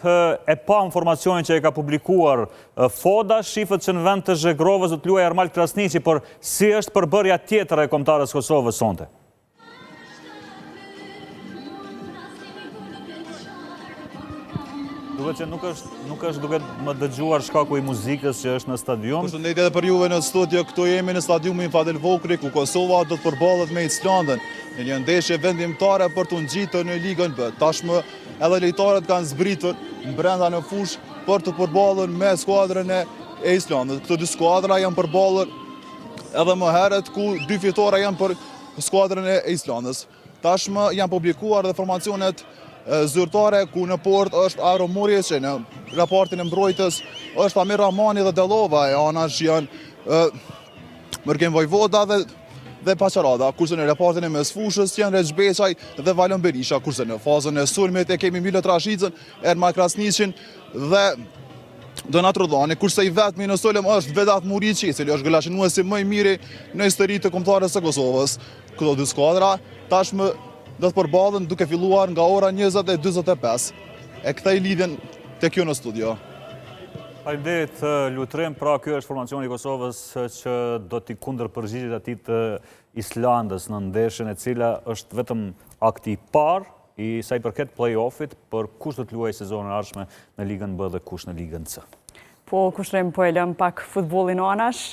e pa informacionin që e ka publikuar Foda, shifët që në vend të Zhegrovës do të luajë Armald Krasniqi, por si është përbërja tjetër e kombëtarës Kosovës sonte? Duket që nuk është duke më dëgjuar shkaku i muzikës që është në stadium. Përshëndetje edhe për juve në studio, këtu jemi në stadiumin Fadel Vokri, ku Kosova do të përballet me Islandën në një ndeshje vendimtare për të ngjitur në Ligën B. Tashmë edhe lojtarët kanë zbritur brenda në fushë për të përballur me skuadrën e Islandës. Këto dy skuadra janë përballur edhe më herët, ku dy fitore janë për skuadrën e Islandës. Tashmë janë publikuar dhe formacionet zyrtare, ku në port është Aro Murjes, që në raportin e mbrojtës është Amir Rahmani dhe Delova, e anash janë Mërgen Vojvoda dhe Paqarada, kurse në raportin e mesfushës janë Reç Beçaj dhe Valon Berisha, kurse në fazën e sulmit e kemi Milot Rashicën, Ermal Krasniqin dhe Donat Rodhani, kurse i vetmi në sulm është Vedat Muriqi, i cili është gëllashënuesi më i miri në historitë të kombëtarës së Kosovës. Këto dy skuadra tashmë do të përballen duke filluar nga ora 20:45. E kthej lidhjen tek ju në studio. Faleminderit Lutrim, pra ky është formacioni i Kosovës që do t'i kundërpërgjigjet atij të Islandës në ndeshjen e cila është vetëm akti i parë i sa i përket play-offit për kush do të luajë sezonin e ardhshëm në Ligën B dhe kush në Ligën C. Po kushtojmë po e lëm pak futbollin anash.